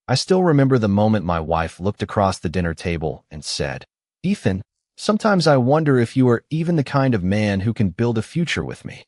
I still remember the moment my wife looked across the dinner table and said, "Ethan, sometimes I wonder if you are even the kind of man who can build a future with me."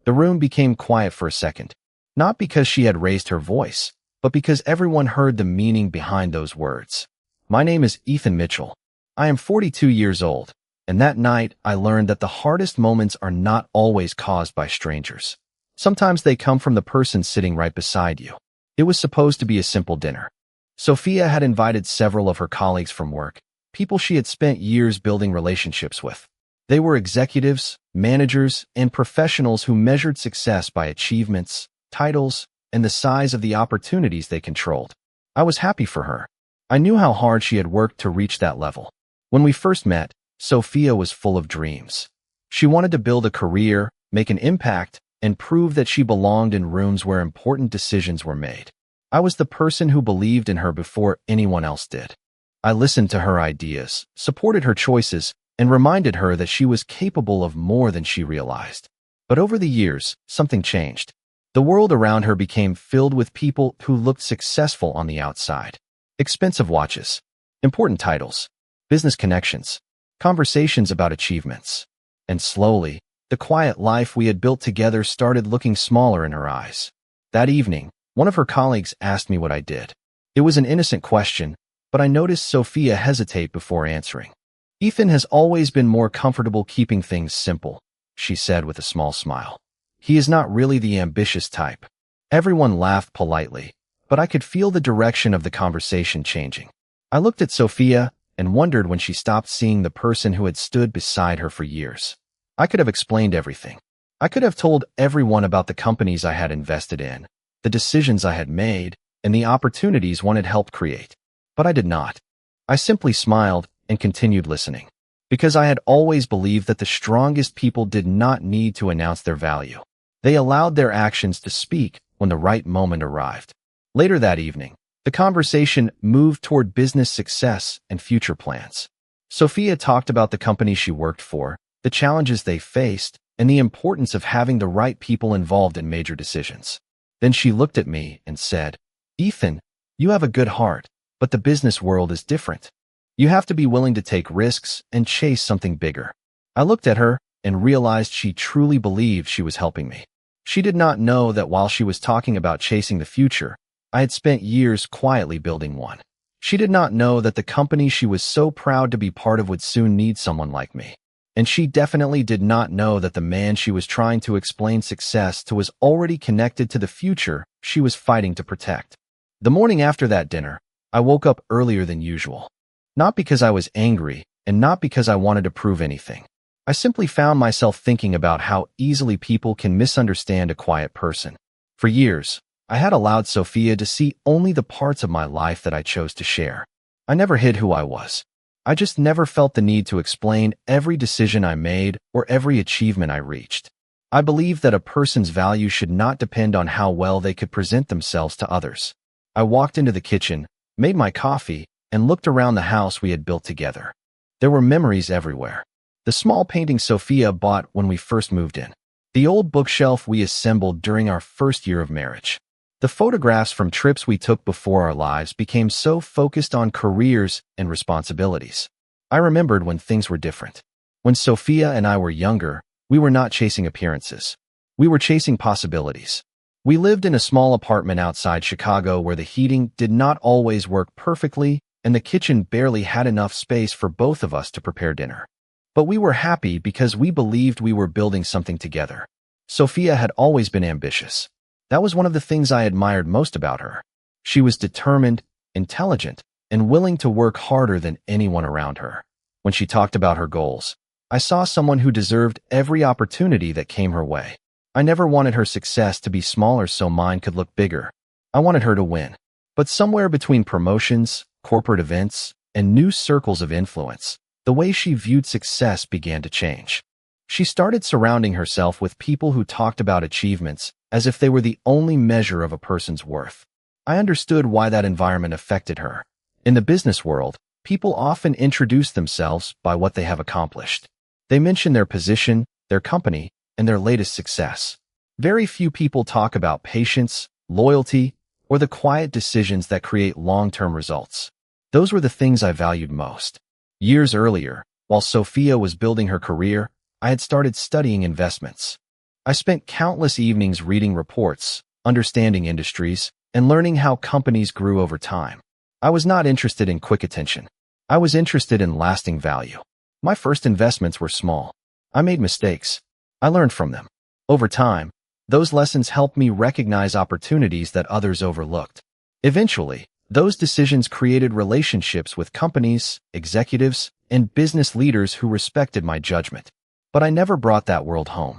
The room became quiet for a second, not because she had raised her voice, but because everyone heard the meaning behind those words. My name is Ethan Mitchell. I am 42 years old, and that night I learned that the hardest moments are not always caused by strangers. Sometimes they come from the person sitting right beside you. It was supposed to be a simple dinner. Sophia had invited several of her colleagues from work, people she had spent years building relationships with. They were executives, managers, and professionals who measured success by achievements, titles, and the size of the opportunities they controlled. I was happy for her. I knew how hard she had worked to reach that level. When we first met, Sophia was full of dreams. She wanted to build a career, make an impact, and prove that she belonged in rooms where important decisions were made. I was the person who believed in her before anyone else did. I listened to her ideas, supported her choices, and reminded her that she was capable of more than she realized. But over the years, something changed. The world around her became filled with people who looked successful on the outside. Expensive watches, important titles, business connections, conversations about achievements. And slowly, the quiet life we had built together started looking smaller in her eyes. That evening, one of her colleagues asked me what I did. It was an innocent question, but I noticed Sophia hesitate before answering. "Ethan has always been more comfortable keeping things simple," she said with a small smile. "He is not really the ambitious type." Everyone laughed politely, but I could feel the direction of the conversation changing. I looked at Sophia and wondered when she stopped seeing the person who had stood beside her for years. I could have explained everything. I could have told everyone about the companies I had invested in, the decisions I had made, and the opportunities one had helped create. But I did not. I simply smiled and continued listening, because I had always believed that the strongest people did not need to announce their value. They allowed their actions to speak when the right moment arrived. Later that evening, the conversation moved toward business success and future plans. Sophia talked about the company she worked for, the challenges they faced, and the importance of having the right people involved in major decisions. Then she looked at me and said, "Ethan, you have a good heart, but the business world is different. You have to be willing to take risks and chase something bigger." I looked at her and realized she truly believed she was helping me. She did not know that while she was talking about chasing the future, I had spent years quietly building one. She did not know that the company she was so proud to be part of would soon need someone like me. And she definitely did not know that the man she was trying to explain success to was already connected to the future she was fighting to protect. The morning after that dinner, I woke up earlier than usual. Not because I was angry, and not because I wanted to prove anything. I simply found myself thinking about how easily people can misunderstand a quiet person. For years, I had allowed Sophia to see only the parts of my life that I chose to share. I never hid who I was. I just never felt the need to explain every decision I made or every achievement I reached. I believed that a person's value should not depend on how well they could present themselves to others. I walked into the kitchen, made my coffee, and looked around the house we had built together. There were memories everywhere. The small painting Sophia bought when we first moved in. The old bookshelf we assembled during our first year of marriage. The photographs from trips we took before our lives became so focused on careers and responsibilities. I remembered when things were different. When Sophia and I were younger, we were not chasing appearances. We were chasing possibilities. We lived in a small apartment outside Chicago where the heating did not always work perfectly and the kitchen barely had enough space for both of us to prepare dinner. But we were happy because we believed we were building something together. Sophia had always been ambitious. That was one of the things I admired most about her. She was determined, intelligent, and willing to work harder than anyone around her. When she talked about her goals, I saw someone who deserved every opportunity that came her way. I never wanted her success to be smaller so mine could look bigger. I wanted her to win. But somewhere between promotions, corporate events, and new circles of influence, the way she viewed success began to change. She started surrounding herself with people who talked about achievements as if they were the only measure of a person's worth. I understood why that environment affected her. In the business world, people often introduce themselves by what they have accomplished. They mention their position, their company, and their latest success. Very few people talk about patience, loyalty, or or the quiet decisions that create long-term results? Those were the things I valued most. Years earlier, while Sophia was building her career, I had started studying investments. I spent countless evenings reading reports, understanding industries, and learning how companies grew over time. I was not interested in quick attention. I was interested in lasting value. My first investments were small. I made mistakes. I learned from them. Over time, those lessons helped me recognize opportunities that others overlooked. Eventually, those decisions created relationships with companies, executives, and business leaders who respected my judgment. But I never brought that world home.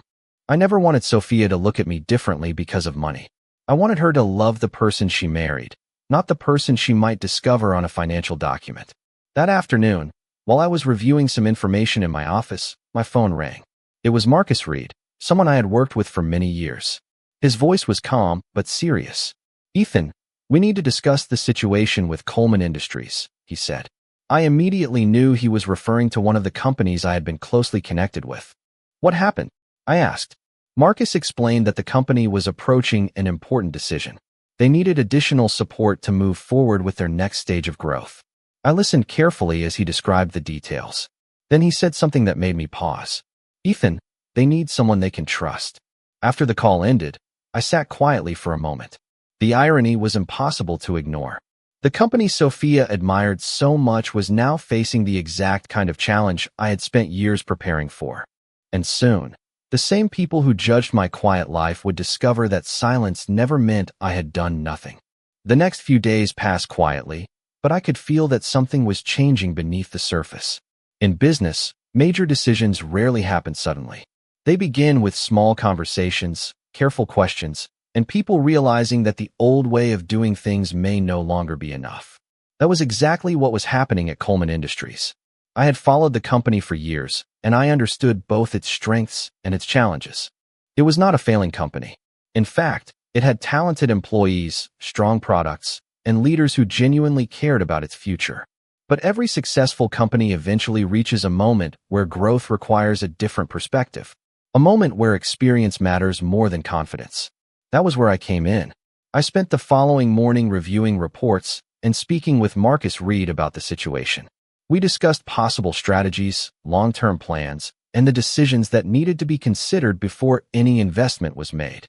I never wanted Sophia to look at me differently because of money. I wanted her to love the person she married, not the person she might discover on a financial document. That afternoon, while I was reviewing some information in my office, my phone rang. It was Marcus Reed, someone I had worked with for many years. His voice was calm but serious. "Ethan, we need to discuss the situation with Coleman Industries," he said. I immediately knew he was referring to one of the companies I had been closely connected with. "What happened?" I asked. Marcus explained that the company was approaching an important decision. They needed additional support to move forward with their next stage of growth. I listened carefully as he described the details. Then he said something that made me pause. "Ethan, they need someone they can trust." After the call ended, I sat quietly for a moment. The irony was impossible to ignore. The company Sophia admired so much was now facing the exact kind of challenge I had spent years preparing for. And soon, the same people who judged my quiet life would discover that silence never meant I had done nothing. The next few days passed quietly, but I could feel that something was changing beneath the surface. In business, major decisions rarely happen suddenly. They begin with small conversations, careful questions, and people realizing that the old way of doing things may no longer be enough. That was exactly what was happening at Coleman Industries. I had followed the company for years, and I understood both its strengths and its challenges. It was not a failing company. In fact, it had talented employees, strong products, and leaders who genuinely cared about its future. But every successful company eventually reaches a moment where growth requires a different perspective, a moment where experience matters more than confidence. That was where I came in. I spent the following morning reviewing reports and speaking with Marcus Reed about the situation. We discussed possible strategies, long-term plans, and the decisions that needed to be considered before any investment was made.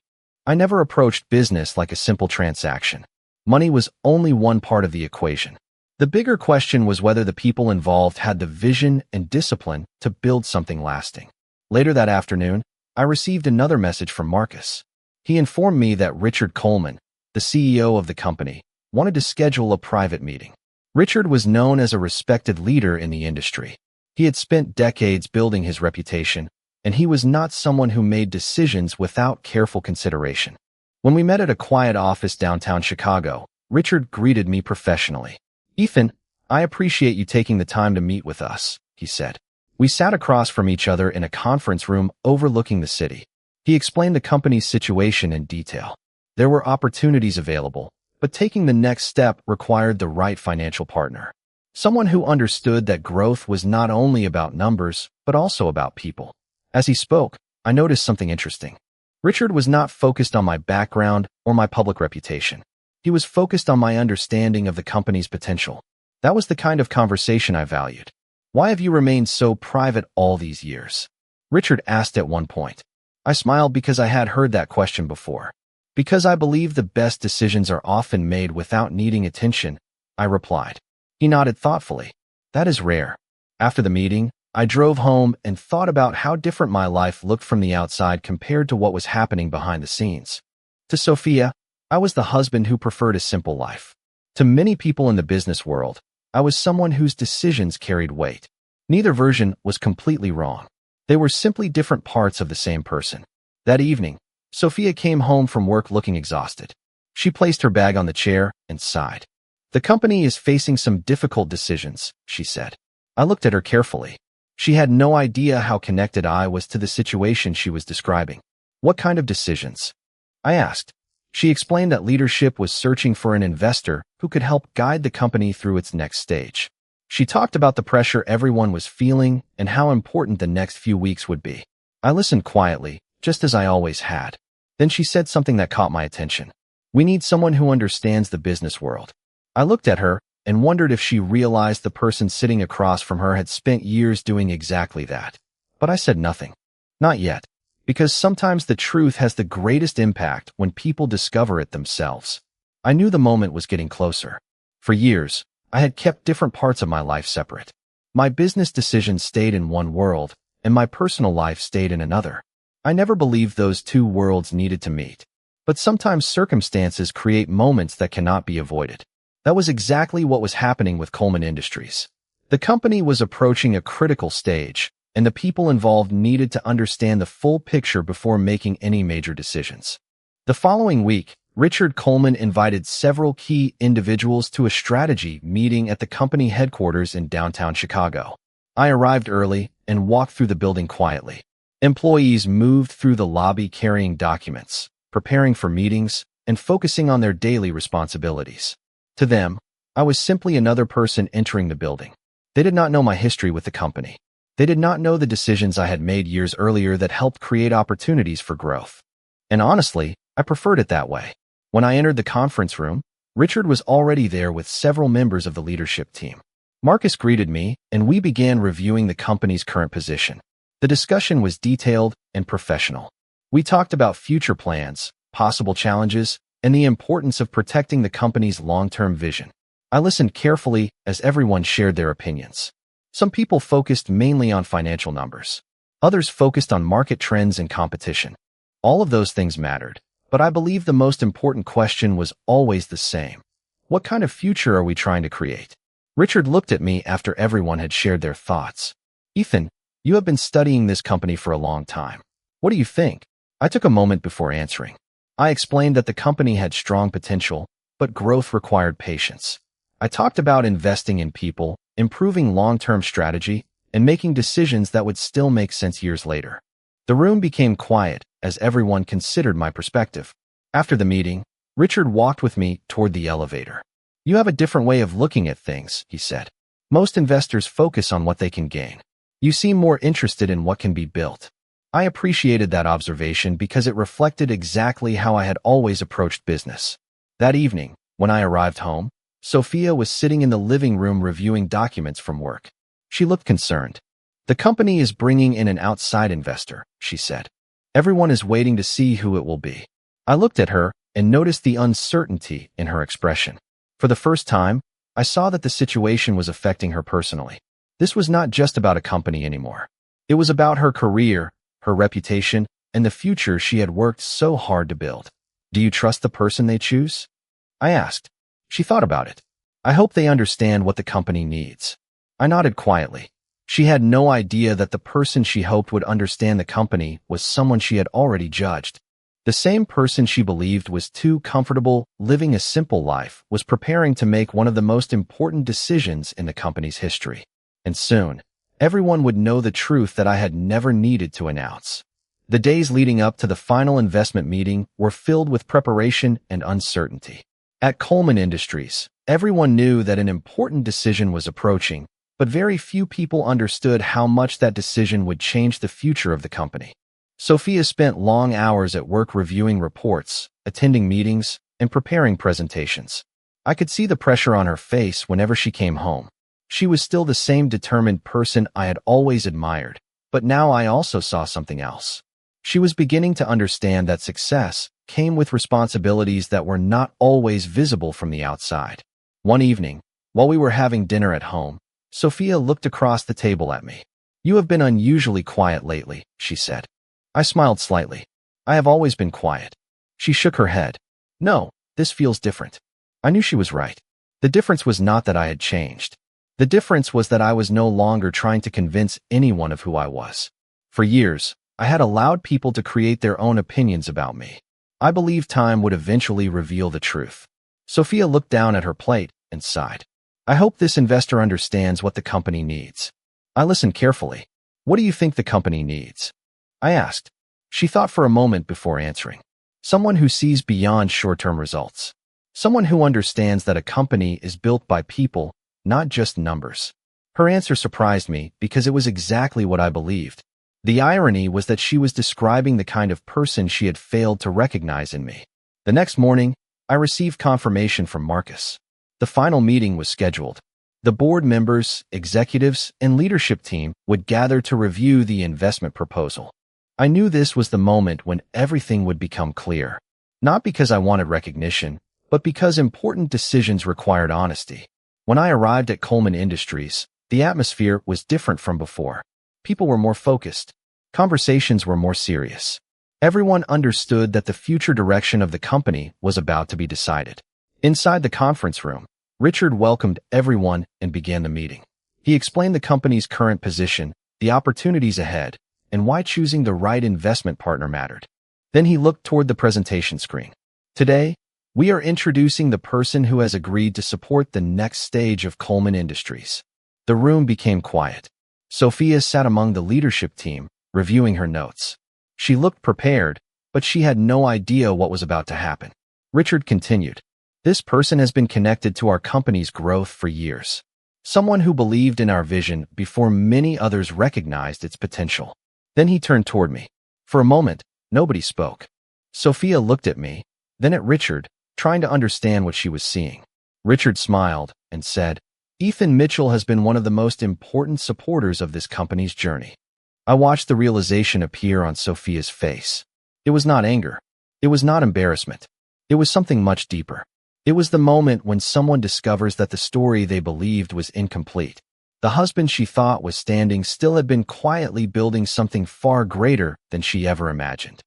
I never approached business like a simple transaction. Money was only one part of the equation. The bigger question was whether the people involved had the vision and discipline to build something lasting. Later that afternoon, I received another message from Marcus. He informed me that Richard Coleman, the CEO of the company, wanted to schedule a private meeting. Richard was known as a respected leader in the industry. He had spent decades building his reputation, and he was not someone who made decisions without careful consideration. When we met at a quiet office downtown Chicago, Richard greeted me professionally. "Ethan, I appreciate you taking the time to meet with us," he said. We sat across from each other in a conference room overlooking the city. He explained the company's situation in detail. There were opportunities available, but taking the next step required the right financial partner. Someone who understood that growth was not only about numbers, but also about people. As he spoke, I noticed something interesting. Richard was not focused on my background or my public reputation. He was focused on my understanding of the company's potential. That was the kind of conversation I valued. "Why have you remained so private all these years?" Richard asked at one point. I smiled because I had heard that question before. "Because I believe the best decisions are often made without needing attention," I replied. He nodded thoughtfully. "That is rare." After the meeting, I drove home and thought about how different my life looked from the outside compared to what was happening behind the scenes. To Sophia, I was the husband who preferred a simple life. To many people in the business world, I was someone whose decisions carried weight. Neither version was completely wrong. They were simply different parts of the same person. That evening, Sophia came home from work looking exhausted. She placed her bag on the chair and sighed. "The company is facing some difficult decisions," she said. I looked at her carefully. She had no idea how connected I was to the situation she was describing. "What kind of decisions?" I asked. She explained that leadership was searching for an investor who could help guide the company through its next stage. She talked about the pressure everyone was feeling and how important the next few weeks would be. I listened quietly, just as I always had. Then she said something that caught my attention. We need someone who understands the business world. I looked at her and wondered if she realized the person sitting across from her had spent years doing exactly that. But I said nothing. Not yet. Because sometimes the truth has the greatest impact when people discover it themselves. I knew the moment was getting closer. For years, I had kept different parts of my life separate. My business decisions stayed in one world, and my personal life stayed in another. I never believed those two worlds needed to meet. But sometimes circumstances create moments that cannot be avoided. That was exactly what was happening with Coleman Industries. The company was approaching a critical stage, and the people involved needed to understand the full picture before making any major decisions. The following week, Richard Coleman invited several key individuals to a strategy meeting at the company headquarters in downtown Chicago. I arrived early and walked through the building quietly. Employees moved through the lobby carrying documents, preparing for meetings, and focusing on their daily responsibilities. To them, I was simply another person entering the building. They did not know my history with the company. They did not know the decisions I had made years earlier that helped create opportunities for growth. And honestly, I preferred it that way. When I entered the conference room, Richard was already there with several members of the leadership team. Marcus greeted me, and we began reviewing the company's current position. The discussion was detailed and professional. We talked about future plans, possible challenges, and the importance of protecting the company's long-term vision. I listened carefully as everyone shared their opinions. Some people focused mainly on financial numbers. Others focused on market trends and competition. All of those things mattered, but I believe the most important question was always the same. What kind of future are we trying to create? Richard looked at me after everyone had shared their thoughts. Ethan, you have been studying this company for a long time. What do you think? I took a moment before answering. I explained that the company had strong potential, but growth required patience. I talked about investing in people, improving long-term strategy, and making decisions that would still make sense years later. The room became quiet as everyone considered my perspective. After the meeting, Richard walked with me toward the elevator. You have a different way of looking at things, he said. Most investors focus on what they can gain. You seem more interested in what can be built. I appreciated that observation because it reflected exactly how I had always approached business. That evening, when I arrived home, Sophia was sitting in the living room reviewing documents from work. She looked concerned. The company is bringing in an outside investor, she said. Everyone is waiting to see who it will be. I looked at her and noticed the uncertainty in her expression. For the first time, I saw that the situation was affecting her personally. This was not just about a company anymore. It was about her career, her reputation, and the future she had worked so hard to build. Do you trust the person they choose? I asked. She thought about it. I hope they understand what the company needs. I nodded quietly. She had no idea that the person she hoped would understand the company was someone she had already judged. The same person she believed was too comfortable living a simple life was preparing to make one of the most important decisions in the company's history. And soon, everyone would know the truth that I had never needed to announce. The days leading up to the final investment meeting were filled with preparation and uncertainty. At Coleman Industries, everyone knew that an important decision was approaching, but very few people understood how much that decision would change the future of the company. Sophia spent long hours at work reviewing reports, attending meetings, and preparing presentations. I could see the pressure on her face whenever she came home. She was still the same determined person I had always admired, but now I also saw something else. She was beginning to understand that success came with responsibilities that were not always visible from the outside. One evening, while we were having dinner at home, Sophia looked across the table at me. You have been unusually quiet lately, she said. I smiled slightly. I have always been quiet. She shook her head. No, this feels different. I knew she was right. The difference was not that I had changed. The difference was that I was no longer trying to convince anyone of who I was. For years, I had allowed people to create their own opinions about me. I believed time would eventually reveal the truth. Sophia looked down at her plate and sighed. I hope this investor understands what the company needs. I listened carefully. What do you think the company needs? I asked. She thought for a moment before answering. Someone who sees beyond short-term results. Someone who understands that a company is built by people, not just numbers. Her answer surprised me because it was exactly what I believed. The irony was that she was describing the kind of person she had failed to recognize in me. The next morning, I received confirmation from Marcus. The final meeting was scheduled. The board members, executives, and leadership team would gather to review the investment proposal. I knew this was the moment when everything would become clear. Not because I wanted recognition, but because important decisions required honesty. When I arrived at Coleman Industries, the atmosphere was different from before. People were more focused. Conversations were more serious. Everyone understood that the future direction of the company was about to be decided. Inside the conference room, Richard welcomed everyone and began the meeting. He explained the company's current position, the opportunities ahead, and why choosing the right investment partner mattered. Then he looked toward the presentation screen. Today, we are introducing the person who has agreed to support the next stage of Coleman Industries. The room became quiet. Sophia sat among the leadership team, reviewing her notes. She looked prepared, but she had no idea what was about to happen. Richard continued. This person has been connected to our company's growth for years. Someone who believed in our vision before many others recognized its potential. Then he turned toward me. For a moment, nobody spoke. Sophia looked at me, then at Richard, trying to understand what she was seeing. Richard smiled and said, Ethan Mitchell has been one of the most important supporters of this company's journey. I watched the realization appear on Sophia's face. It was not anger. It was not embarrassment. It was something much deeper. It was the moment when someone discovers that the story they believed was incomplete. The husband she thought was standing still had been quietly building something far greater than she ever imagined.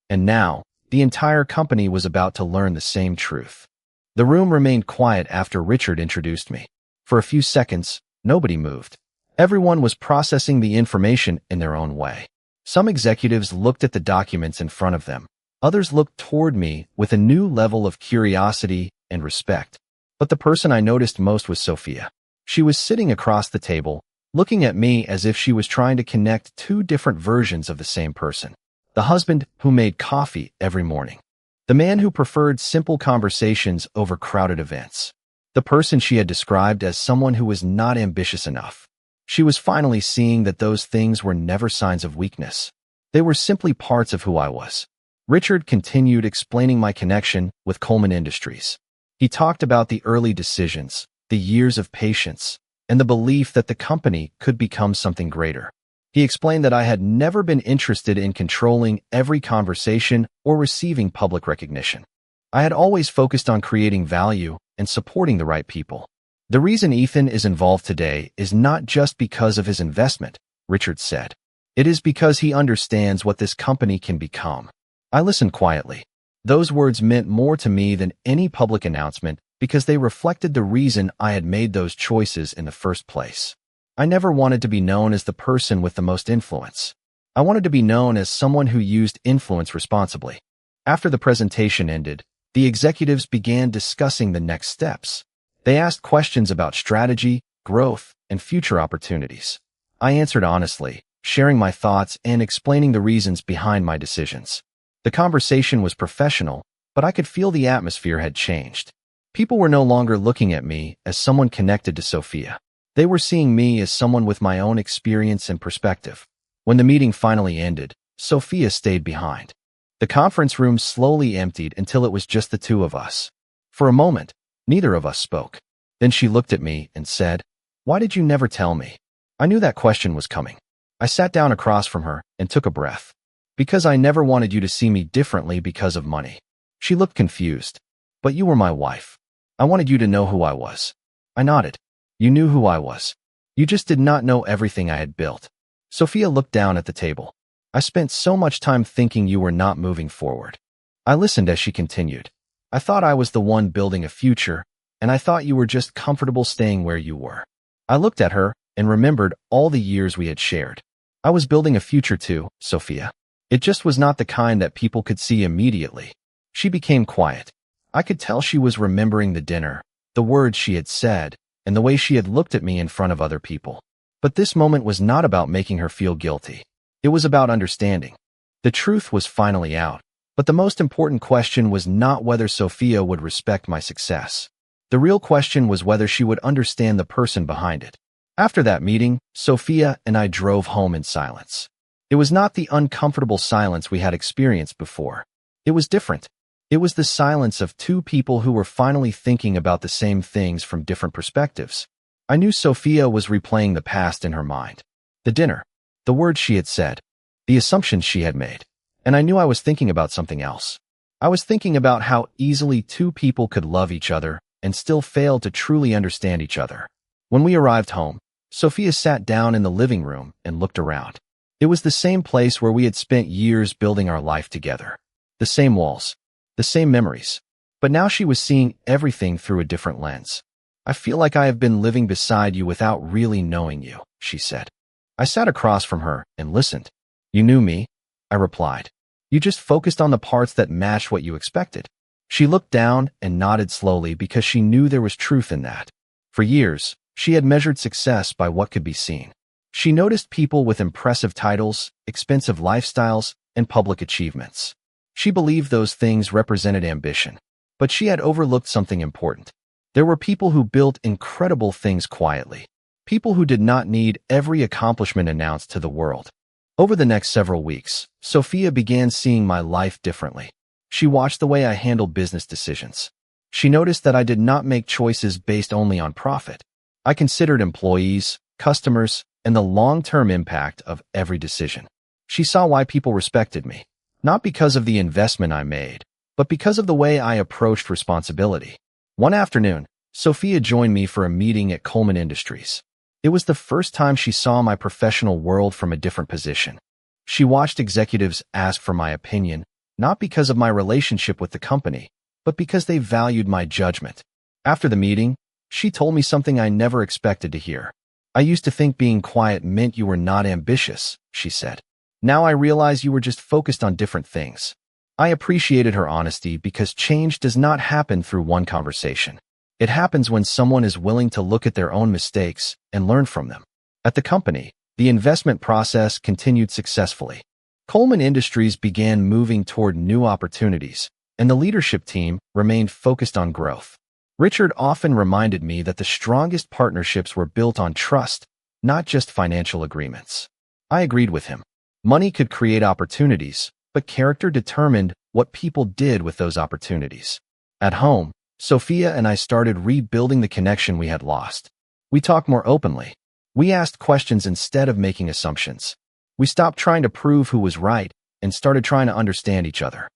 And now, the entire company was about to learn the same truth. The room remained quiet after Richard introduced me. For a few seconds, nobody moved. Everyone was processing the information in their own way. Some executives looked at the documents in front of them. Others looked toward me with a new level of curiosity and respect. But the person I noticed most was Sophia. She was sitting across the table, looking at me as if she was trying to connect two different versions of the same person. The husband who made coffee every morning. The man who preferred simple conversations over crowded events. The person she had described as someone who was not ambitious enough. She was finally seeing that those things were never signs of weakness. They were simply parts of who I was. Richard continued explaining my connection with Coleman Industries. He talked about the early decisions, the years of patience, and the belief that the company could become something greater. He explained that I had never been interested in controlling every conversation or receiving public recognition. I had always focused on creating value and supporting the right people. The reason Ethan is involved today is not just because of his investment, Richard said. It is because he understands what this company can become. I listened quietly. Those words meant more to me than any public announcement because they reflected the reason I had made those choices in the first place. I never wanted to be known as the person with the most influence. I wanted to be known as someone who used influence responsibly. After the presentation ended, the executives began discussing the next steps. They asked questions about strategy, growth, and future opportunities. I answered honestly, sharing my thoughts and explaining the reasons behind my decisions. The conversation was professional, but I could feel the atmosphere had changed. People were no longer looking at me as someone connected to Sophia. They were seeing me as someone with my own experience and perspective. When the meeting finally ended, Sophia stayed behind. The conference room slowly emptied until it was just the two of us. For a moment, neither of us spoke. Then she looked at me and said, "Why did you never tell me?" I knew that question was coming. I sat down across from her and took a breath. Because I never wanted you to see me differently because of money. She looked confused. But you were my wife. I wanted you to know who I was. I nodded. You knew who I was. You just did not know everything I had built. Sophia looked down at the table. I spent so much time thinking you were not moving forward. I listened as she continued. I thought I was the one building a future, and I thought you were just comfortable staying where you were. I looked at her and remembered all the years we had shared. I was building a future too, Sophia. It just was not the kind that people could see immediately. She became quiet. I could tell she was remembering the dinner, the words she had said, and the way she had looked at me in front of other people. But this moment was not about making her feel guilty. It was about understanding. The truth was finally out, but the most important question was not whether Sophia would respect my success. The real question was whether she would understand the person behind it. After that meeting, Sophia and I drove home in silence. It was not the uncomfortable silence we had experienced before. It was different. It was the silence of two people who were finally thinking about the same things from different perspectives. I knew Sophia was replaying the past in her mind. The dinner, the words she had said, the assumptions she had made. And I knew I was thinking about something else. I was thinking about how easily two people could love each other and still fail to truly understand each other. When we arrived home, Sophia sat down in the living room and looked around. It was the same place where we had spent years building our life together. The same walls, the same memories. But now she was seeing everything through a different lens. I feel like I have been living beside you without really knowing you, she said. I sat across from her and listened. You knew me, I replied. You just focused on the parts that matched what you expected. She looked down and nodded slowly because she knew there was truth in that. For years, she had measured success by what could be seen. She noticed people with impressive titles, expensive lifestyles, and public achievements. She believed those things represented ambition. But she had overlooked something important. There were people who built incredible things quietly. People who did not need every accomplishment announced to the world. Over the next several weeks, Sophia began seeing my life differently. She watched the way I handled business decisions. She noticed that I did not make choices based only on profit. I considered employees, customers, and the long-term impact of every decision. She saw why people respected me, not because of the investment I made, but because of the way I approached responsibility. One afternoon, Sophia joined me for a meeting at Coleman Industries. It was the first time she saw my professional world from a different position. She watched executives ask for my opinion, not because of my relationship with the company, but because they valued my judgment. After the meeting, she told me something I never expected to hear. I used to think being quiet meant you were not ambitious, she said. Now I realize you were just focused on different things. I appreciated her honesty because change does not happen through one conversation. It happens when someone is willing to look at their own mistakes and learn from them. At the company, the investment process continued successfully. Coleman Industries began moving toward new opportunities, and the leadership team remained focused on growth. Richard often reminded me that the strongest partnerships were built on trust, not just financial agreements. I agreed with him. Money could create opportunities, but character determined what people did with those opportunities. At home, Sophia and I started rebuilding the connection we had lost. We talked more openly. We asked questions instead of making assumptions. We stopped trying to prove who was right and started trying to understand each other.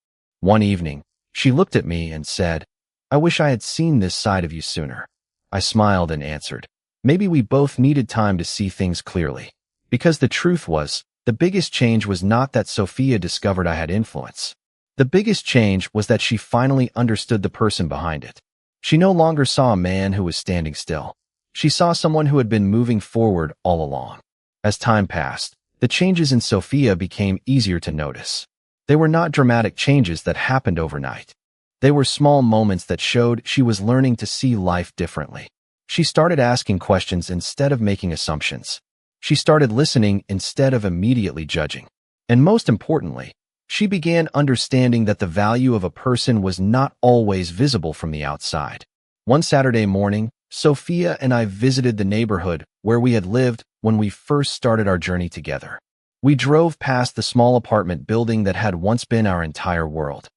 One evening, she looked at me and said, I wish I had seen this side of you sooner. I smiled and answered, maybe we both needed time to see things clearly. Because the truth was, the biggest change was not that Sophia discovered I had influence. The biggest change was that she finally understood the person behind it. She no longer saw a man who was standing still. She saw someone who had been moving forward all along. As time passed, the changes in Sophia became easier to notice. They were not dramatic changes that happened overnight. They were small moments that showed she was learning to see life differently. She started asking questions instead of making assumptions. She started listening instead of immediately judging. And most importantly, she began understanding that the value of a person was not always visible from the outside. One Saturday morning, Sophia and I visited the neighborhood where we had lived when we first started our journey together. We drove past the small apartment building that had once been our entire world.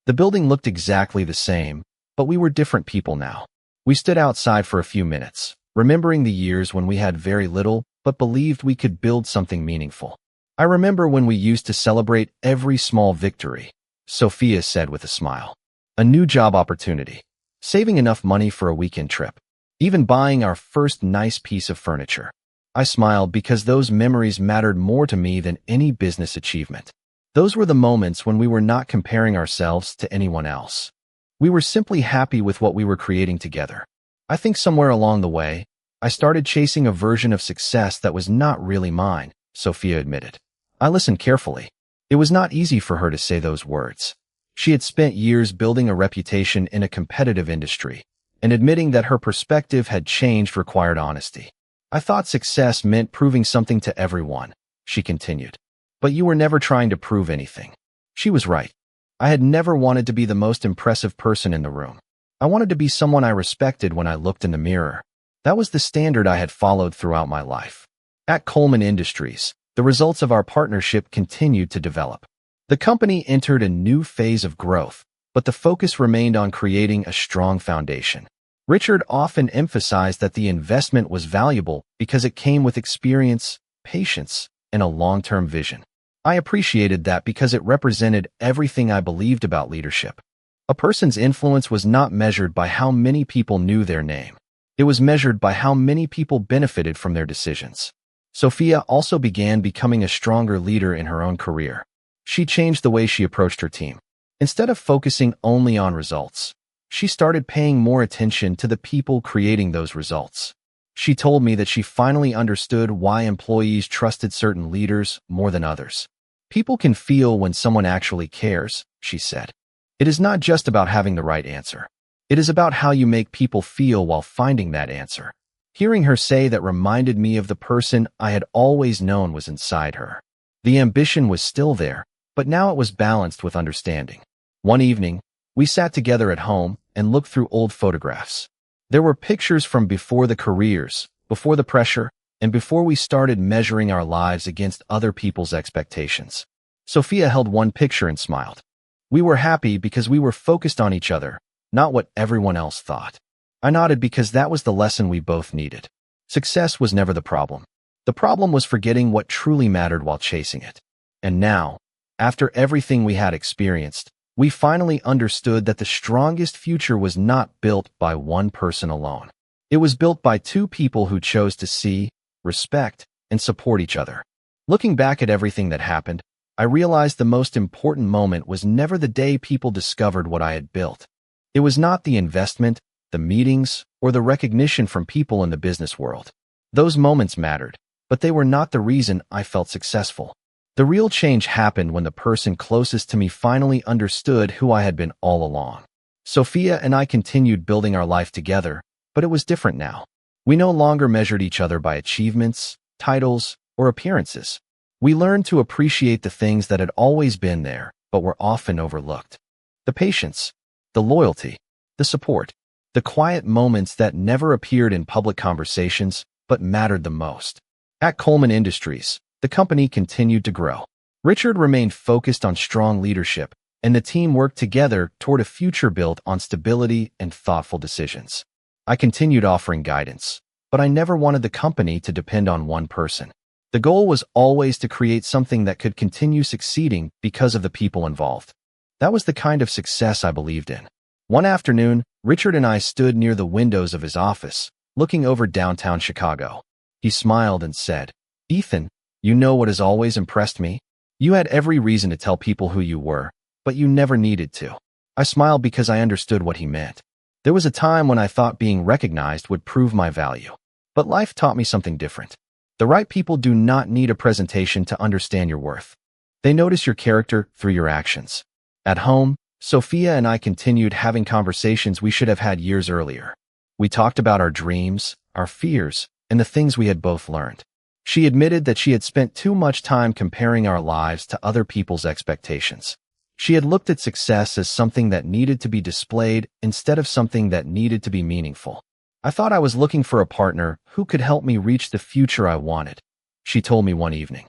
The building looked exactly the same, but we were different people now. We stood outside for a few minutes, remembering the years when we had very little but believed we could build something meaningful. I remember when we used to celebrate every small victory, Sophia said with a smile. A new job opportunity, saving enough money for a weekend trip, even buying our first nice piece of furniture. I smiled because those memories mattered more to me than any business achievement. Those were the moments when we were not comparing ourselves to anyone else. We were simply happy with what we were creating together. I think somewhere along the way, I started chasing a version of success that was not really mine, Sophia admitted. I listened carefully. It was not easy for her to say those words. She had spent years building a reputation in a competitive industry, and admitting that her perspective had changed required honesty. I thought success meant proving something to everyone, she continued. But you were never trying to prove anything. She was right. I had never wanted to be the most impressive person in the room. I wanted to be someone I respected when I looked in the mirror. That was the standard I had followed throughout my life. At Coleman Industries, the results of our partnership continued to develop. The company entered a new phase of growth, but the focus remained on creating a strong foundation. Richard often emphasized that the investment was valuable because it came with experience, patience, and a long-term vision. I appreciated that because it represented everything I believed about leadership. A person's influence was not measured by how many people knew their name. It was measured by how many people benefited from their decisions. Sophia also began becoming a stronger leader in her own career. She changed the way she approached her team. Instead of focusing only on results, she started paying more attention to the people creating those results. She told me that she finally understood why employees trusted certain leaders more than others. People can feel when someone actually cares, she said. It is not just about having the right answer. It is about how you make people feel while finding that answer. Hearing her say that reminded me of the person I had always known was inside her. The ambition was still there, but now it was balanced with understanding. One evening, we sat together at home and looked through old photographs. There were pictures from before the careers, before the pressure, and before we started measuring our lives against other people's expectations. Sophia held one picture and smiled. We were happy because we were focused on each other, not what everyone else thought. I nodded because that was the lesson we both needed. Success was never the problem. The problem was forgetting what truly mattered while chasing it. And now, after everything we had experienced, we finally understood that the strongest future was not built by one person alone. It was built by two people who chose to see, respect, and support each other. Looking back at everything that happened, I realized the most important moment was never the day people discovered what I had built. It was not the investment, the meetings, or the recognition from people in the business world. Those moments mattered, but they were not the reason I felt successful. The real change happened when the person closest to me finally understood who I had been all along. Sophia and I continued building our life together, but it was different now. We no longer measured each other by achievements, titles, or appearances. We learned to appreciate the things that had always been there, but were often overlooked. The patience, the loyalty, the support, the quiet moments that never appeared in public conversations, but mattered the most. At Coleman Industries, the company continued to grow. Richard remained focused on strong leadership, and the team worked together toward a future built on stability and thoughtful decisions. I continued offering guidance, but I never wanted the company to depend on one person. The goal was always to create something that could continue succeeding because of the people involved. That was the kind of success I believed in. One afternoon, Richard and I stood near the windows of his office, looking over downtown Chicago. He smiled and said, "Ethan, you know what has always impressed me? You had every reason to tell people who you were, but you never needed to." I smiled because I understood what he meant. There was a time when I thought being recognized would prove my value. But life taught me something different. The right people do not need a presentation to understand your worth. They notice your character through your actions. At home, Sophia and I continued having conversations we should have had years earlier. We talked about our dreams, our fears, and the things we had both learned. She admitted that she had spent too much time comparing our lives to other people's expectations. She had looked at success as something that needed to be displayed instead of something that needed to be meaningful. I thought I was looking for a partner who could help me reach the future I wanted, she told me one evening.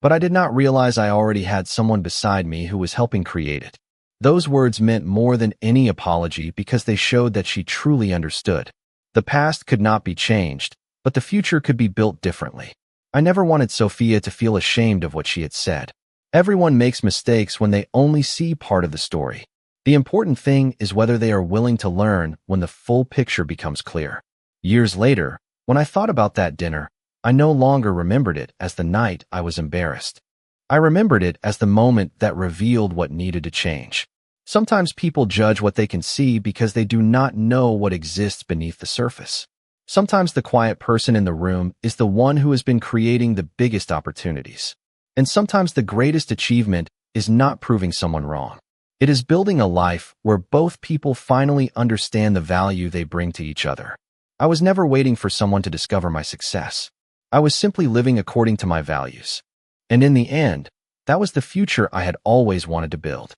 But I did not realize I already had someone beside me who was helping create it. Those words meant more than any apology because they showed that she truly understood. The past could not be changed, but the future could be built differently. I never wanted Sophia to feel ashamed of what she had said. Everyone makes mistakes when they only see part of the story. The important thing is whether they are willing to learn when the full picture becomes clear. Years later, when I thought about that dinner, I no longer remembered it as the night I was embarrassed. I remembered it as the moment that revealed what needed to change. Sometimes people judge what they can see because they do not know what exists beneath the surface. Sometimes the quiet person in the room is the one who has been creating the biggest opportunities. And sometimes the greatest achievement is not proving someone wrong. It is building a life where both people finally understand the value they bring to each other. I was never waiting for someone to discover my success. I was simply living according to my values. And in the end, that was the future I had always wanted to build.